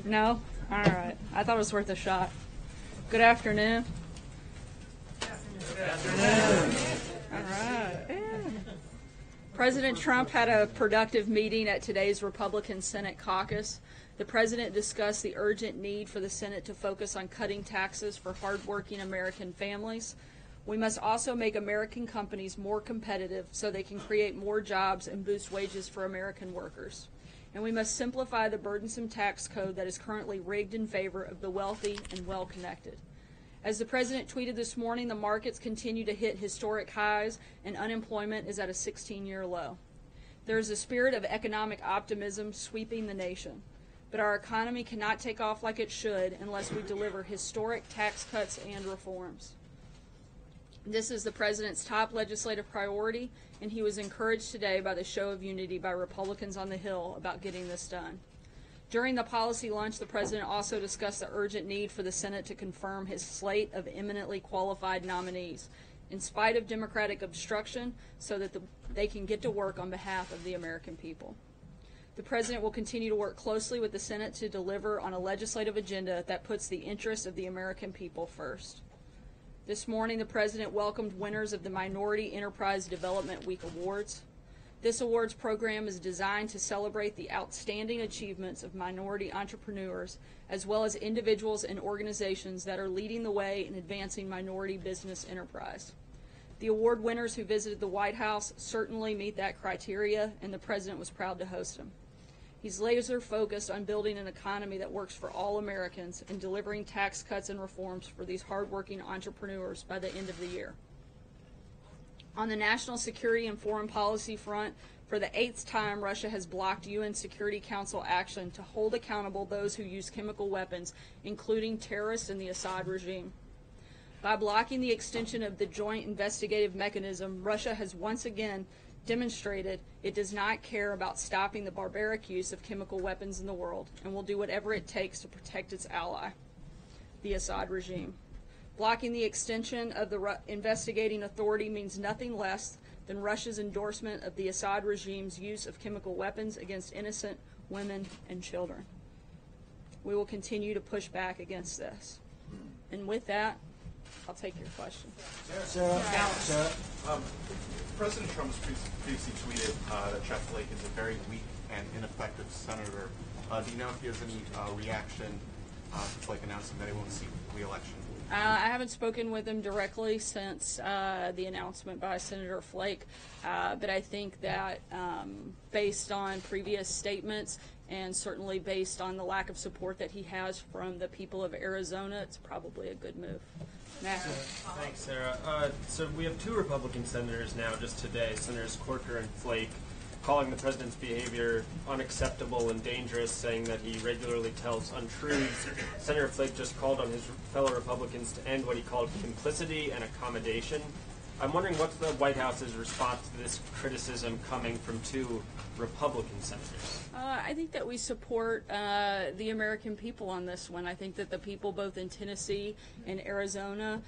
No? All right. I thought it was worth a shot. Good afternoon. Good afternoon. All right. Yeah. President Trump had a productive meeting at today's Republican Senate caucus. The president discussed the urgent need for the Senate to focus on cutting taxes for hardworking American families. We must also make American companies more competitive so they can create more jobs and boost wages for American workers. And we must simplify the burdensome tax code that is currently rigged in favor of the wealthy and well-connected. As the president tweeted this morning, the markets continue to hit historic highs and unemployment is at a 16-year low. There is a spirit of economic optimism sweeping the nation, but our economy cannot take off like it should unless we deliver historic tax cuts and reforms. This is the president's top legislative priority, and he was encouraged today by the show of unity by Republicans on the Hill about getting this done. During the policy lunch, the president also discussed the urgent need for the Senate to confirm his slate of eminently qualified nominees, in spite of Democratic obstruction, so that they can get to work on behalf of the American people. The president will continue to work closely with the Senate to deliver on a legislative agenda that puts the interests of the American people first. This morning, the president welcomed winners of the Minority Enterprise Development Week Awards. This awards program is designed to celebrate the outstanding achievements of minority entrepreneurs, as well as individuals and organizations that are leading the way in advancing minority business enterprise. The award winners who visited the White House certainly meet that criteria, and the president was proud to host them. He's laser focused on building an economy that works for all Americans and delivering tax cuts and reforms for these hardworking entrepreneurs by the end of the year. On the national security and foreign policy front, for the 8th time, Russia has blocked UN Security Council action to hold accountable those who use chemical weapons, including terrorists in the Assad regime. By blocking the extension of the Joint Investigative Mechanism, Russia has once again demonstrated it does not care about stopping the barbaric use of chemical weapons in the world and will do whatever it takes to protect its ally, the Assad regime. Blocking the extension of the investigating authority means nothing less than Russia's endorsement of the Assad regime's use of chemical weapons against innocent women and children. We will continue to push back against this. And with that, I'll take your question. Sarah. President Trump has previously tweeted that Jeff Flake is a very weak and ineffective senator. Do you know if he has any reaction to Flake announcing that he won't seek re-election? I haven't spoken with him directly since the announcement by Senator Flake, but I think that based on previous statements and certainly based on the lack of support that he has from the people of Arizona, it's probably a good move. Matt. Thanks, Sarah. So we have 2 Republican senators now just today, Senators Corker and Flake, calling the president's behavior unacceptable and dangerous, saying that he regularly tells untruths. Senator Flake just called on his fellow Republicans to end what he called complicity and accommodation. I'm wondering what's the White House's response to this criticism coming from 2 Republican senators? I think that we support the American people on this one. I think that the people both in Tennessee and Arizona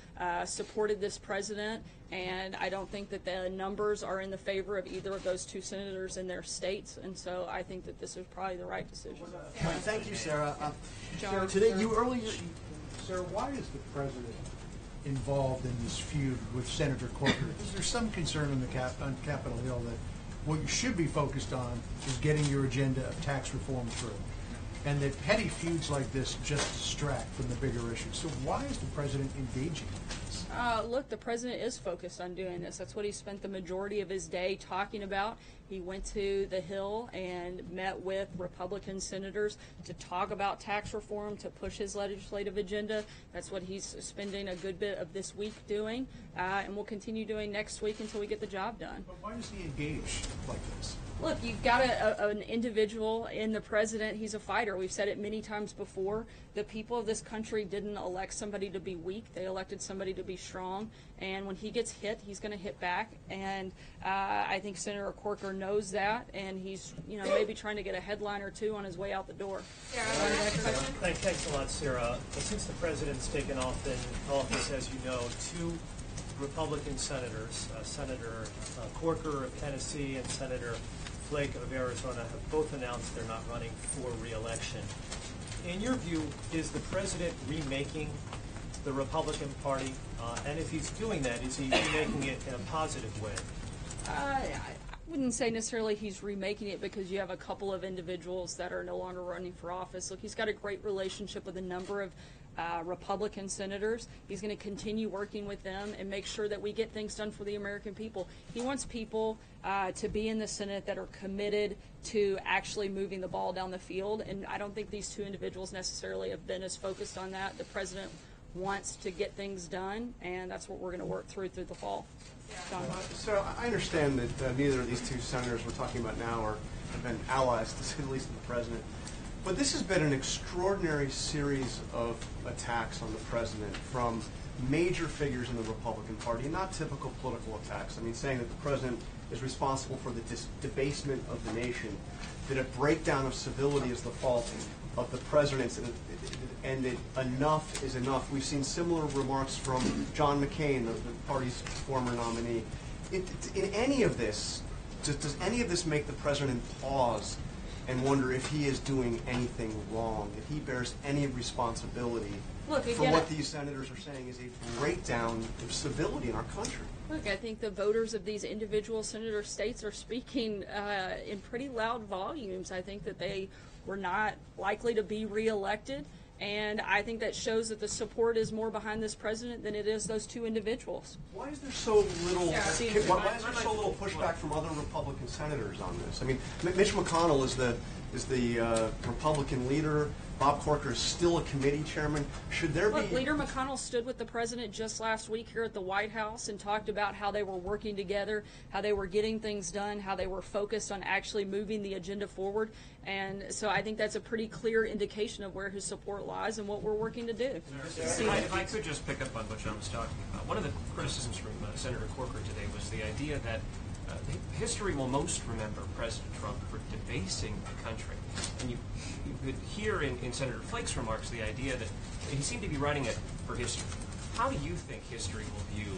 supported this president, and I don't think that the numbers are in the favor of either of those 2 senators in their states, and so I think that this is probably the right decision. Thank you, Sarah. John, Today, sir. Sarah, why is the president involved in this feud with Senator Corker? Is there some concern on Capitol Hill that what you should be focused on is getting your agenda of tax reform through, and that petty feuds like this just distract from the bigger issues? So why is the president engaging in this? Look, the president is focused on doing this. That's what he spent the majority of his day talking about. He went to the Hill and met with Republican senators to talk about tax reform, to push his legislative agenda. That's what he's spending a good bit of this week doing, and will continue doing next week until we get the job done. But why does he engage like this? Look, you've got an individual in the president. He's a fighter. We've said it many times before. The people of this country didn't elect somebody to be weak. They elected somebody to be strong. And when he gets hit, he's going to hit back. And I think Senator Corker knows that. And he's, maybe trying to get a headline or 2 on his way out the door. Sarah, next question. Thanks a lot, Sarah. Since the president's taken off in office, as you know, 2 Republican senators, Senator Corker of Tennessee and Senator Flake of Arizona, have both announced they're not running for re-election. In your view, is the president remaking the Republican Party? And if he's doing that, is he remaking it in a positive way? I wouldn't say necessarily he's remaking it, because you have a couple of individuals that are no longer running for office. Look, he's got a great relationship with a number of Republican senators. He's going to continue working with them and make sure that we get things done for the American people. He wants people to be in the Senate that are committed to actually moving the ball down the field, and I don't think these two individuals necessarily have been as focused on that. The president wants to get things done, and that's what we're going to work through the fall. John? So I understand that neither of these two senators we're talking about now have been allies, to say the least, of the president. But this has been an extraordinary series of attacks on the president from major figures in the Republican Party, and not typical political attacks. I mean, saying that the president is responsible for the debasement of the nation, that a breakdown of civility is the fault of the president, and that enough is enough. We've seen similar remarks from John McCain, the party's former nominee. In any of this, does any of this make the president pause and wonder if he is doing anything wrong, if he bears any responsibility for what these senators are saying is a breakdown of civility in our country? Look, I think the voters of these individual senator states are speaking in pretty loud volumes. I think that they were not likely to be reelected, and I think that shows that the support is more behind this president than it is those two individuals. Why is there so little? Why is there so little pushback from other Republican senators on this? I mean, Mitch McConnell is the Republican leader. Bob Corker is still a committee chairman. Should there be? Leader McConnell stood with the president just last week here at the White House and talked about how they were working together, how they were getting things done, how they were focused on actually moving the agenda forward. And so I think that's a pretty clear indication of where his support lies and what we're working to do. If I could just pick up on what John was talking about. One of the criticisms from Senator Corker today was the idea that history will most remember President Trump for debasing the country. And you could hear in Senator Flake's remarks the idea that he seemed to be writing it for history. How do you think history will view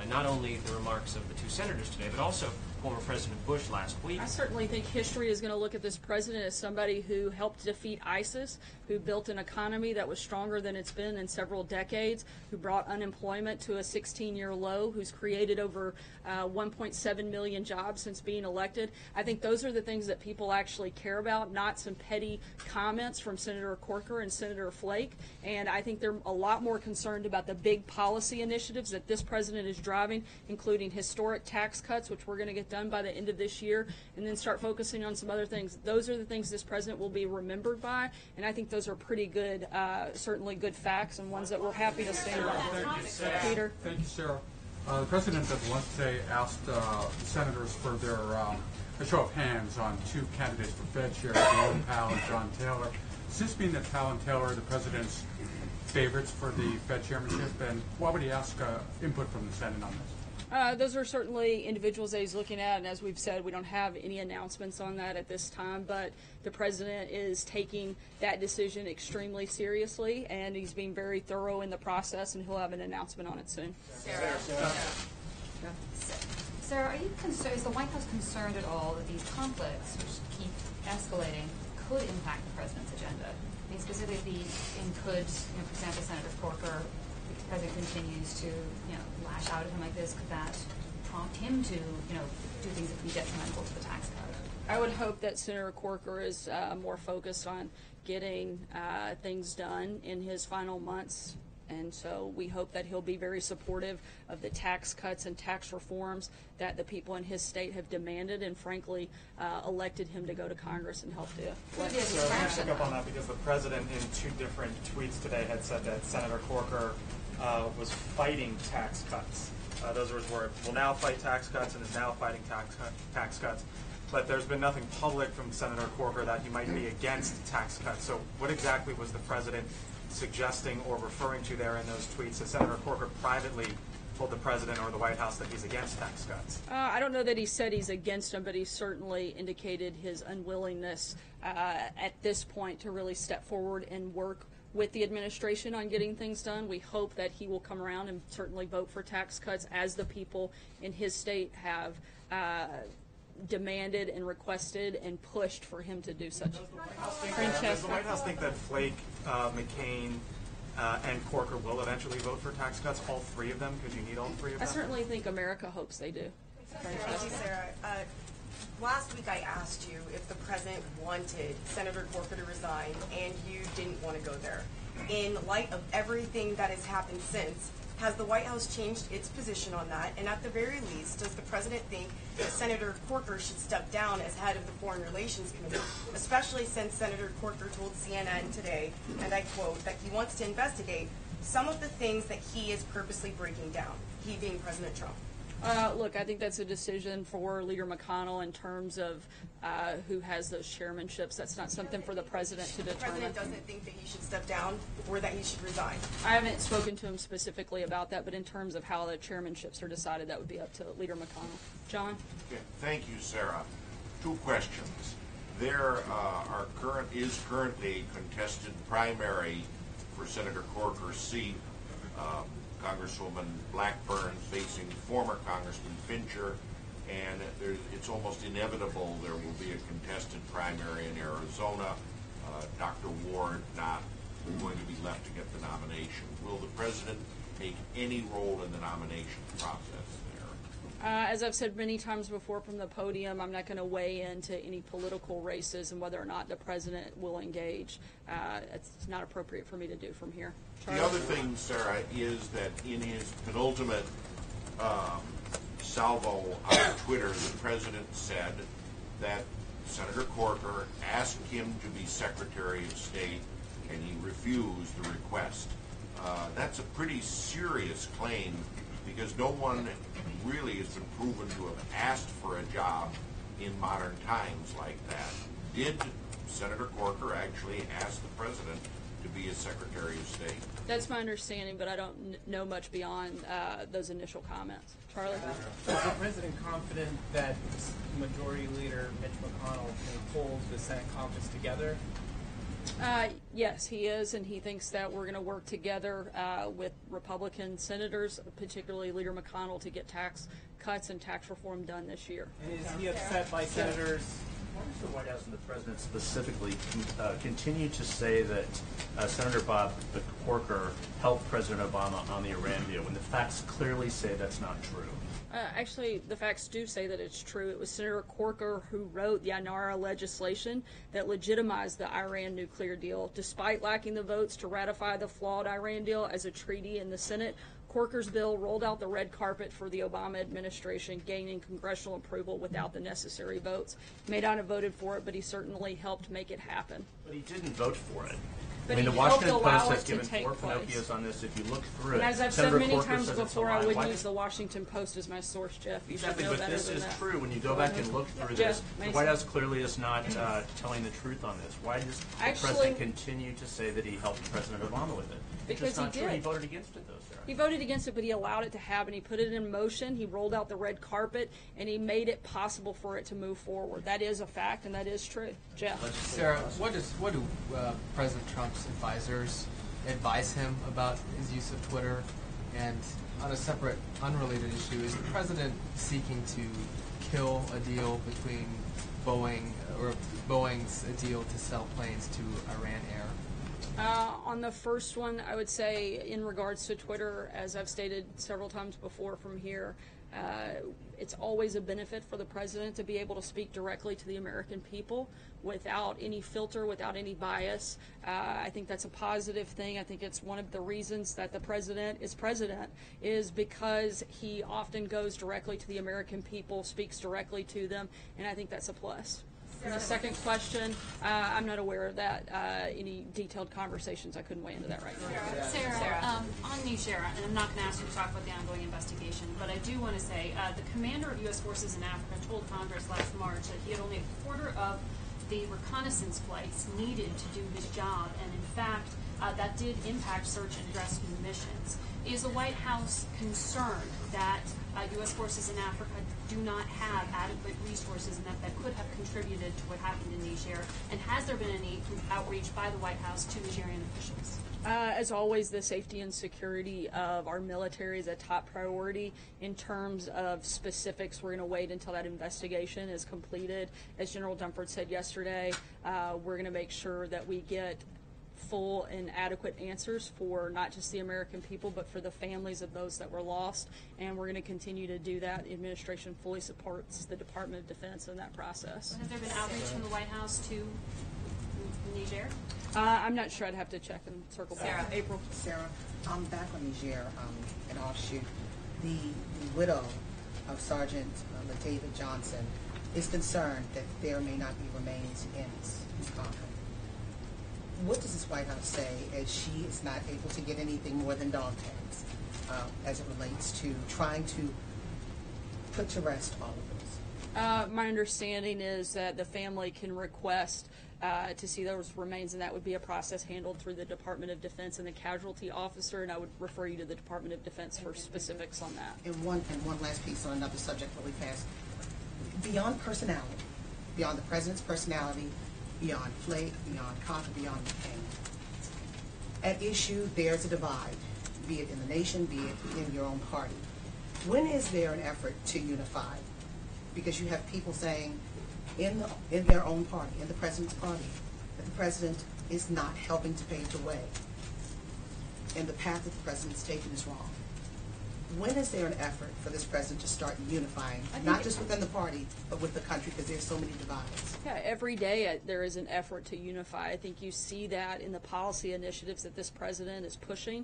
not only the remarks of the two senators today, but also former President Bush last week? I certainly think history is going to look at this president as somebody who helped defeat ISIS, who built an economy that was stronger than it's been in several decades, who brought unemployment to a 16-year low, who's created over 1.7 million jobs since being elected. I think those are the things that people actually care about, not some petty comments from Senator Corker and Senator Flake. And I think they're a lot more concerned about the big policy initiatives that this president is driving, including historic tax cuts, which we're going to get done by the end of this year, and then start focusing on some other things. Those are the things this president will be remembered by, and I think those are pretty good, certainly good facts, and ones that we're happy to stand by. Peter? Thank you, Sarah. The president of Wednesday asked the senators for their a show of hands on two candidates for Fed chair, Jerome Powell and John Taylor. Since being that Powell and Taylor are the president's favorites for the Fed chairmanship, and why would he ask input from the Senate on this? Those are certainly individuals that he's looking at, and as we've said, we don't have any announcements on that at this time, but the president is taking that decision extremely seriously, and he's being very thorough in the process, and he'll have an announcement on it soon. Sarah, are you concerned, is the White House concerned at all that these conflicts, which keep escalating, could impact the president's agenda? I mean, specifically, could, for example, Senator Corker, if the president continues to, lash out at him like this, could that prompt him to, do things that could be detrimental to the tax code? I would hope that Senator Corker is more focused on getting things done in his final months, and so we hope that he'll be very supportive of the tax cuts and tax reforms that the people in his state have demanded and frankly elected him to go to Congress and help do. So I pick up on that because the president in two different tweets today had said that Senator Corker was fighting tax cuts. Those were his words. Will now fight tax cuts and is now fighting tax cuts. But there's been nothing public from Senator Corker that he might be against tax cuts. So what exactly was the president suggesting or referring to there in those tweets? Has Senator Corker privately told the president or the White House that he's against tax cuts? I don't know that he said he's against them, but he certainly indicated his unwillingness at this point to really step forward and work with the administration on getting things done. We hope that he will come around and certainly vote for tax cuts, as the people in his state have demanded and requested and pushed for him to do such. Does the White House think that Flake, McCain, and Corker will eventually vote for tax cuts, all three of them? Could you need all three of I them? certainly think America hopes they do. Thank you, Sarah. Last week I asked you if the president wanted Senator Corker to resign, and you didn't want to go there. In light of everything that has happened since, has the White House changed its position on that? And at the very least, does the president think that Senator Corker should step down as head of the Foreign Relations Committee, especially since Senator Corker told CNN today, and I quote, that he wants to investigate some of the things that he is purposely breaking down, he being President Trump? Look, I think that's a decision for Leader McConnell in terms of who has those chairmanships. That's not something for the president to The determine. president doesn't think that he should step down or that he should resign. I haven't spoken to him specifically about that, but in terms of how the chairmanships are decided, that would be up to Leader McConnell. John? Okay, thank you, Sarah. Two questions. There is currently a contested primary for Senator Corker's seat. Congresswoman Blackburn facing former Congressman Fincher, and it's almost inevitable there will be a contested primary in Arizona. Dr. Ward not going to be left to get the nomination. Will the president take any role in the nomination process there? As I've said many times before from the podium, I'm not going to weigh into any political races and whether or not the president will engage. It's not appropriate for me to do from here. Charlie? The other thing, Sarah, is that in his penultimate salvo on Twitter, the president said that Senator Corker asked him to be Secretary of State, and he refused the request. That's a pretty serious claim, because no one really has been proven to have asked for a job in modern times like that. Did Senator Corker actually ask the president to be a Secretary of State? That's my understanding, but I don't know much beyond those initial comments. Charlie? Is the president confident that Majority Leader Mitch McConnell can hold the Senate caucus together? Yes, he is, and he thinks that we're going to work together with Republican senators, particularly Leader McConnell, to get tax cuts and tax reform done this year. And is he upset by senators? Why does the White House and the president specifically continue to say that Senator Bob Corker helped President Obama on the Iran deal when the facts clearly say that's not true? Actually, the facts do say that it's true. It was Senator Corker who wrote the INARA legislation that legitimized the Iran nuclear deal. Despite lacking the votes to ratify the flawed Iran deal as a treaty in the Senate, Corker's bill rolled out the red carpet for the Obama administration, gaining congressional approval without the necessary votes. He may not have voted for it, but he certainly helped make it happen. But he didn't vote for it. But I mean, he the Washington helped Post allow has it to given take 4 place. Pinocchios on this. If you look through And it, as I've said Senator many Corker times says it's a before, I lie. wouldn't Why- use the Washington Post as my source, Jeff. You Exactly, should know but better this than is that. true. When you go back and look through Jeff, this, the Mason. White House clearly is not telling the truth on this. Why does the Actually- president continue to say that he helped President Obama with it? It's Because just not he true. did. He voted against it, though, Sarah. He voted against it, but he allowed it to happen. He put it in motion. He rolled out the red carpet, and he made it possible for it to move forward. That is a fact, and that is true. Jeff? Sarah, what do President Trump's advisors advise him about his use of Twitter? And on a separate, unrelated issue, is the president seeking to kill a deal between Boeing, or Boeing's a deal to sell planes to Iran Air? On the first one, I would say in regards to Twitter, as I've stated several times before from here, it's always a benefit for the president to be able to speak directly to the American people without any filter, without any bias. I think that's a positive thing. I think it's one of the reasons that the president is because he often goes directly to the American people, speaks directly to them, and I think that's a plus. And the second question, I'm not aware of that, any detailed conversations. I couldn't weigh into that right now. Sarah, on New Shara, and I'm not going to ask you to talk about the ongoing investigation, but I do want to say the commander of U.S. forces in Africa told Congress last March that he had only a quarter of the reconnaissance flights needed to do his job, and in fact, that did impact search and rescue missions. Is the White House concerned that U.S. forces in Africa do not have adequate resources and that could have contributed to what happened in Niger? And has there been any outreach by the White House to Nigerian officials? As always, the safety and security of our military is a top priority. In terms of specifics, we're going to wait until that investigation is completed. As General Dunford said yesterday, we're going to make sure that we get full and adequate answers for not just the American people, but for the families of those that were lost. And we're going to continue to do that. The administration fully supports the Department of Defense in that process. Has there been outreach from the White House to Niger? I'm not sure. I'd have to check and circle back. April. Sarah, back on Niger, an offshoot. The widow of Sergeant Latavia Johnson is concerned that there may not be remains in his coffin. What does this White House say as she is not able to get anything more than dog tags as it relates to trying to put to rest all of this? My understanding is that the family can request to see those remains, and that would be a process handled through the Department of Defense and the casualty officer, and I would refer you to the Department of Defense for specifics on that. And one last piece on another subject really fast. Beyond personality, beyond the president's personality, beyond Flake, beyond Coker, beyond McCain, at issue there's a divide, be it in the nation, be it in your own party. When is there an effort to unify? Because you have people saying in their own party, in the president's party, that the president is not helping to pave the way, and the path that the president's taken is wrong. When is there an effort for this president to start unifying, not just within the party, but with the country, because there's so many divides? Yeah, every day there is an effort to unify. I think you see that in the policy initiatives that this president is pushing,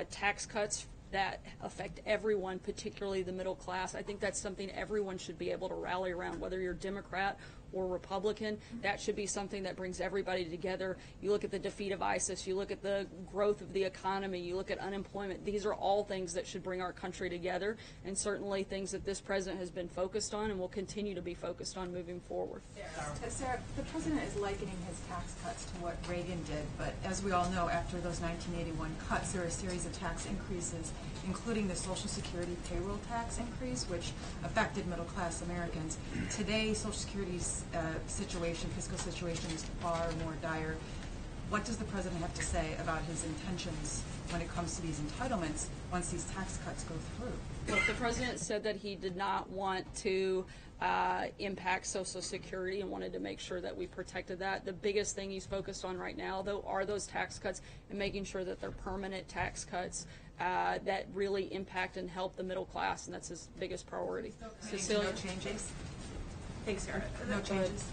tax cuts that affect everyone, particularly the middle class. I think that's something everyone should be able to rally around, whether you're Democrat or Republican. That should be something that brings everybody together. You look at the defeat of ISIS, you look at the growth of the economy, you look at unemployment. These are all things that should bring our country together, and certainly things that this president has been focused on and will continue to be focused on moving forward. Sarah, the president is likening his tax cuts to what Reagan did, but as we all know, after those 1981 cuts, there were a series of tax increases, including the Social Security payroll tax increase, which affected middle-class Americans. Today, Social Security's fiscal situation is far more dire. What does the president have to say about his intentions when it comes to these entitlements once these tax cuts go through? Look, the president said that he did not want to impact Social Security and wanted to make sure that we protected that. The biggest thing he's focused on right now, though, are those tax cuts and making sure that they're permanent tax cuts that really impact and help the middle class, and that's his biggest priority. Cecilia? No changes? Thanks, Sarah. No changes?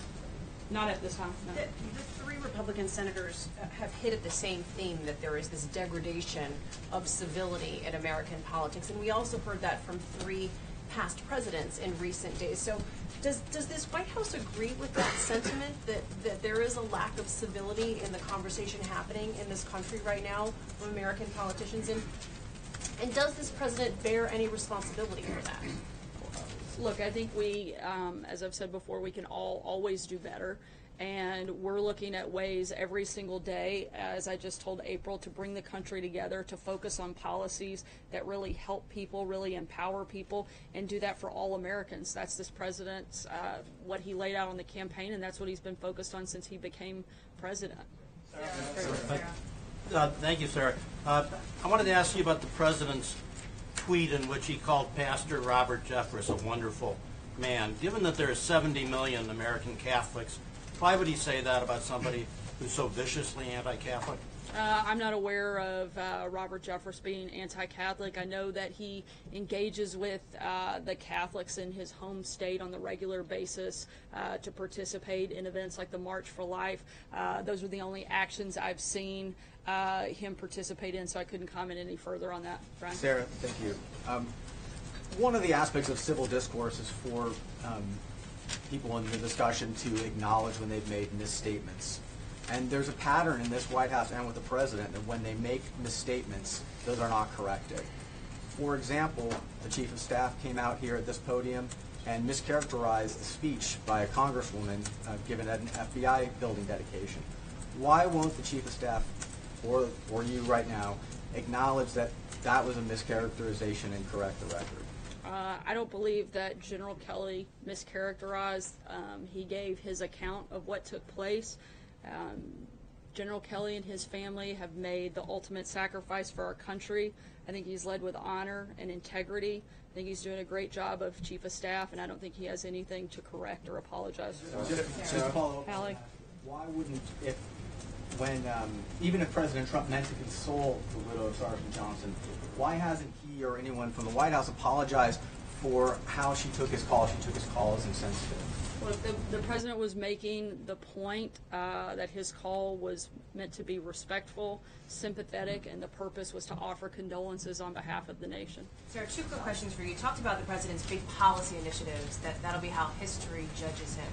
Not at this time, no. The three Republican senators have hit at the same theme, that there is this degradation of civility in American politics, and we also heard that from three past presidents in recent days. So does this White House agree with that sentiment, that there is a lack of civility in the conversation happening in this country right now from American politicians? And does this president bear any responsibility for that? Look, I think we, as I've said before, we can always do better. And we're looking at ways every single day, as I just told April, to bring the country together, to focus on policies that really help people, really empower people, and do that for all Americans. That's this president's, what he laid out on the campaign, and that's what he's been focused on since he became president. Thank you, Sarah. I wanted to ask you about the president's tweet in which he called Pastor Robert Jeffress a wonderful man. Given that there are 70 million American Catholics, why would he say that about somebody who's so viciously anti-Catholic? I'm not aware of Robert Jeffress being anti-Catholic. I know that he engages with the Catholics in his home state on the regular basis to participate in events like the March for Life. Those are the only actions I've seen him participate in, so I couldn't comment any further on that. Brian? Sarah, thank you. One of the aspects of civil discourse is for people in the discussion to acknowledge when they've made misstatements. And there's a pattern in this White House and with the president that when they make misstatements, those are not corrected. For example, the chief of staff came out here at this podium and mischaracterized the speech by a congresswoman given at an FBI building dedication. Why won't the chief of staff or you right now acknowledge that that was a mischaracterization and correct the record? I don't believe that General Kelly mischaracterized. He gave his account of what took place. General Kelly and his family have made the ultimate sacrifice for our country. I think he's led with honor and integrity. I think he's doing a great job of Chief of Staff, and I don't think he has anything to correct or apologize for. Just to follow up, Hallie? why wouldn't, even if President Trump meant to console the widow of Sergeant Johnson, why hasn't he or anyone from the White House apologized for how she took his call? She took his call as insensitive. Well, the president was making the point that his call was meant to be respectful, sympathetic, and the purpose was to offer condolences on behalf of the nation. Sarah, two quick questions for you. You talked about the president's big policy initiatives, that'll be how history judges him.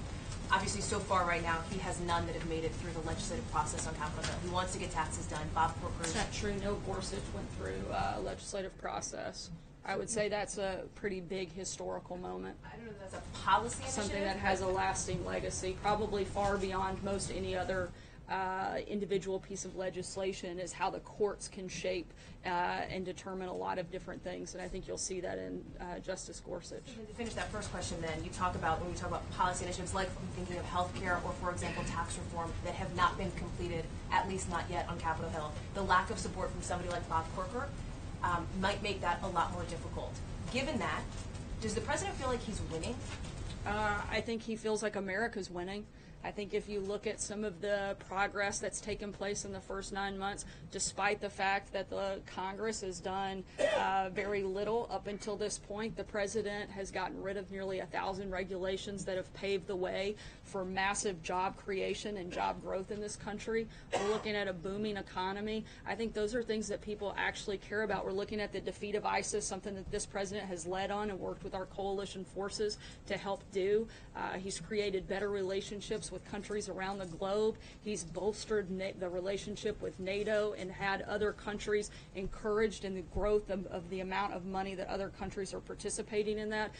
Obviously, so far right now, he has none that have made it through the legislative process on Capitol Hill. He wants to get taxes done. Bob Corker. It's not true. No Gorsuch went through a legislative process. I would say that's a pretty big historical moment. I don't know if that's a policy initiative. Something that has a lasting legacy, probably far beyond most any other individual piece of legislation, is how the courts can shape and determine a lot of different things. And I think you'll see that in Justice Gorsuch. So to finish that first question then, you talk about, when you talk about policy initiatives, like I'm thinking of health care or, for example, tax reform that have not been completed, at least not yet on Capitol Hill. The lack of support from somebody like Bob Corker might make that a lot more difficult. Given that, does the president feel like he's winning? I think he feels like America's winning. I think if you look at some of the progress that's taken place in the first 9 months, despite the fact that the Congress has done very little up until this point, the president has gotten rid of nearly 1,000 regulations that have paved the way for massive job creation and job growth in this country. We're looking at a booming economy. I think those are things that people actually care about. We're looking at the defeat of ISIS, something that this president has led on and worked with our coalition forces to help do. He's created better relationships with countries around the globe. He's bolstered the relationship with NATO and had other countries encouraged in the growth of the amount of money that other countries are participating in that.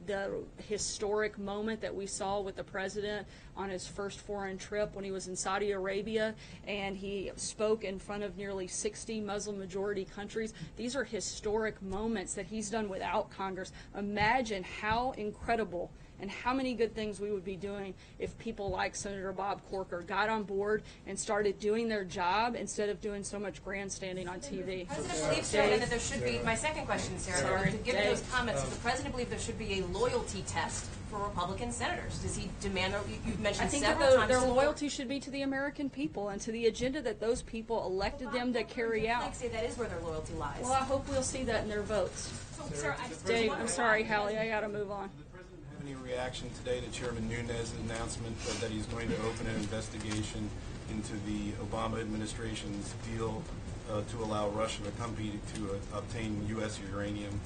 The historic moment that we saw with the president on his first foreign trip when he was in Saudi Arabia and he spoke in front of nearly 60 Muslim majority countries. These are historic moments that he's done without Congress. Imagine how incredible and how many good things we would be doing if people like Senator Bob Corker got on board and started doing their job instead of doing so much grandstanding on TV. The president believes, Sarah, that there should be, my second question, Sarah, given those comments, does the president believe there should be a loyalty test for Republican senators? Does he demand, you've mentioned several times. Their loyalty should be to the American people and to the agenda that those people elected them to carry out. I'd say that is where their loyalty lies. Well, I hope we'll see that in their votes. Sarah, Dave, I'm sorry, Hallie, I got to move on. Any reaction today to Chairman Nunes' announcement that he's going to open an investigation into the Obama administration's deal to allow Russia to compete to obtain U.S. uranium?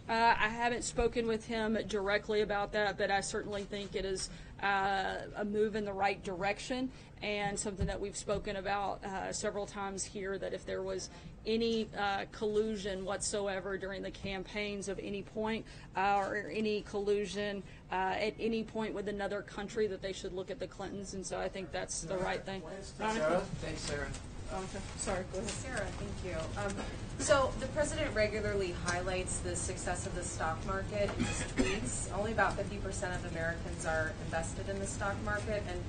I haven't spoken with him directly about that, but I certainly think it is a move in the right direction and something that we've spoken about several times here, that if there was any collusion whatsoever during the campaigns of any point or any collusion at any point with another country, that they should look at the Clintons, and so I think that's the right thing. Sarah? Thanks, Sarah. Okay. Sorry, go ahead. Sarah, thank you. So the president regularly highlights the success of the stock market in his tweets. Only about 50% of Americans are invested in the stock market. And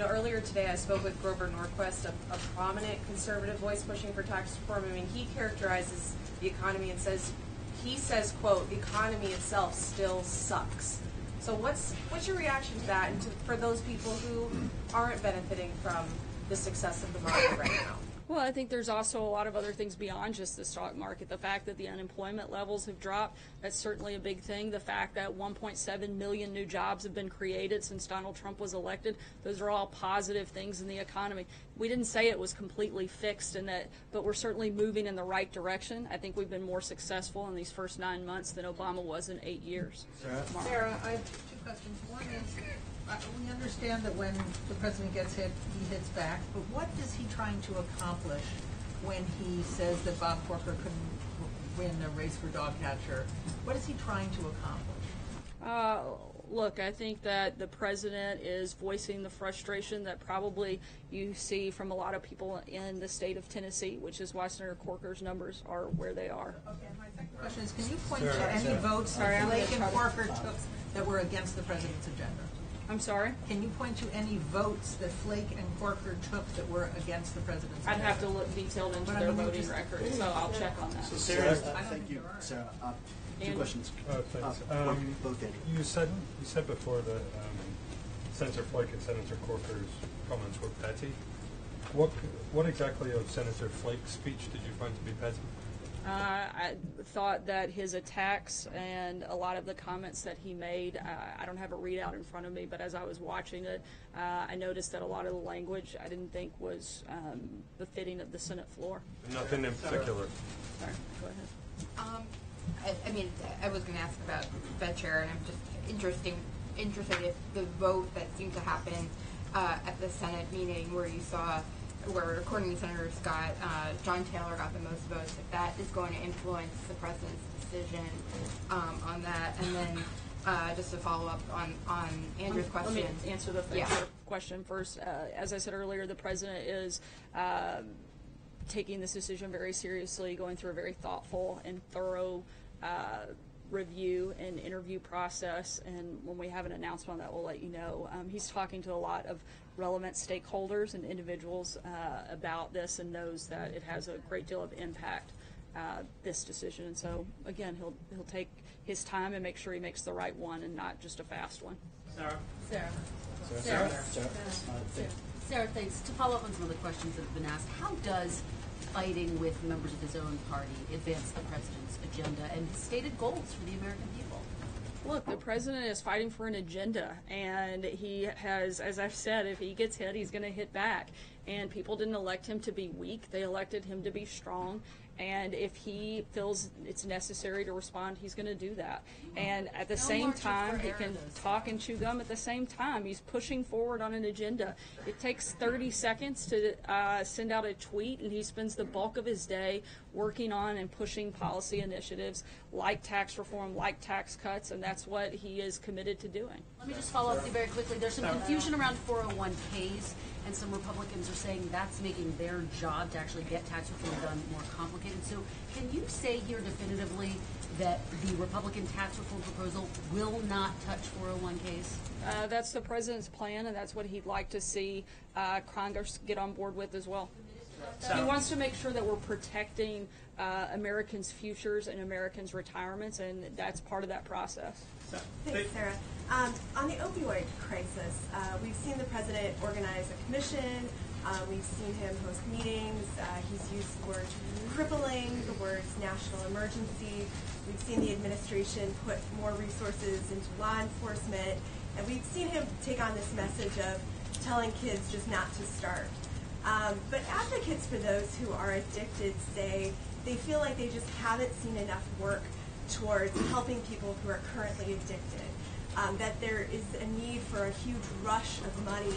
earlier today I spoke with Grover Norquist, a prominent conservative voice pushing for tax reform. I mean, he characterizes the economy and says, quote, the economy itself still sucks. So what's your reaction to that, and for those people who aren't benefiting from the success of the market right now? Well, I think there's also a lot of other things beyond just the stock market. The fact that the unemployment levels have dropped, that's certainly a big thing. The fact that 1.7 million new jobs have been created since Donald Trump was elected, those are all positive things in the economy. We didn't say it was completely fixed, but we're certainly moving in the right direction. I think we've been more successful in these first 9 months than Obama was in 8 years. Sarah, I have two questions. One is, we understand that when the president gets hit, he hits back, but what is he trying to accomplish when he says that Bob Corker couldn't win a race for dog catcher? What is he trying to accomplish? Look, I think that the president is voicing the frustration that probably you see from a lot of people in the state of Tennessee, which is why Senator Corker's numbers are where they are. Okay, my second question is, can you point to any votes that Flake and Corker took that were against the president's agenda? I'm sorry? Can you point to any votes that Flake and Corker took that were against the president's I'd agenda? have to look detailed into their voting records, so I'll check on that. So Sarah, thank you, Sarah. Two questions. Thanks. Both Andrew. You said before that Senator Flake and Senator Corker's comments were petty. What exactly of Senator Flake's speech did you find to be petty? I thought that his attacks and a lot of the comments that he made, I don't have a readout in front of me, but as I was watching it, I noticed that a lot of the language I didn't think was befitting of the Senate floor. Nothing in particular. Sorry, go ahead. I mean, I was going to ask about Fed Chair, and I'm just interested if the vote that seemed to happen at the Senate meeting where you saw, where according to Senator Scott, John Taylor got the most votes, if that is going to influence the president's decision on that. And then just to follow up on Andrew's question. Let me answer the question first. As I said earlier, the president is taking this decision very seriously, going through a very thoughtful and thorough review and interview process, and when we have an announcement on that, we'll let you know. He's talking to a lot of relevant stakeholders and individuals about this, and knows that it has a great deal of impact, this decision. And so again, he'll take his time and make sure he makes the right one and not just a fast one. Sarah, thanks. To follow up on some of the questions that have been asked, how does fighting with members of his own party advance the president's agenda and his stated goals for the American people? Look, the president is fighting for an agenda, and he has, as I've said, if he gets hit, he's going to hit back. And people didn't elect him to be weak. They elected him to be strong. And if he feels it's necessary to respond, he's going to do that. And at the same time, he can talk and chew gum at the same time. He's pushing forward on an agenda. It takes 30 seconds to send out a tweet, and he spends the bulk of his day working on and pushing policy initiatives like tax reform, like tax cuts, and that's what he is committed to doing. Let me just follow up very quickly. There's some confusion around 401ks, and some Republicans are saying that's making their job to actually get tax reform done more complicated. So can you say here definitively that the Republican tax reform proposal will not touch 401ks? That's the president's plan, and that's what he'd like to see Congress get on board with as well. He wants to make sure that we're protecting Americans' futures and Americans' retirements, and that's part of that process. Thanks, Sarah. On the opioid crisis, we've seen the president organize a commission. We've seen him host meetings. He's used the word crippling, the words national emergency. We've seen the administration put more resources into law enforcement. And we've seen him take on this message of telling kids just not to start. But advocates for those who are addicted say they feel like they just haven't seen enough work towards helping people who are currently addicted, that there is a need for a huge rush of money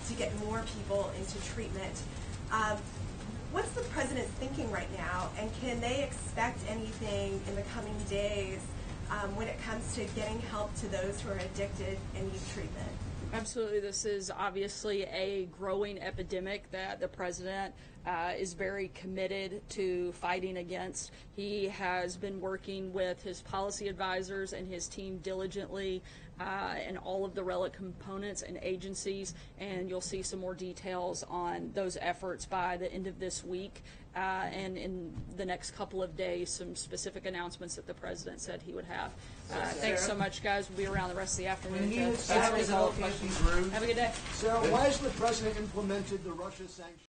to get more people into treatment. What's the president thinking right now, and can they expect anything in the coming days when it comes to getting help to those who are addicted and need treatment? Absolutely. This is obviously a growing epidemic that the president is very committed to fighting against. He has been working with his policy advisors and his team diligently and all of the relevant components and agencies, and you'll see some more details on those efforts by the end of this week, and in the next couple of days, some specific announcements that the president said he would have. Thanks so much, guys. We'll be around the rest of the afternoon. Have a good day. Sarah, why has the president implemented the Russia sanctions?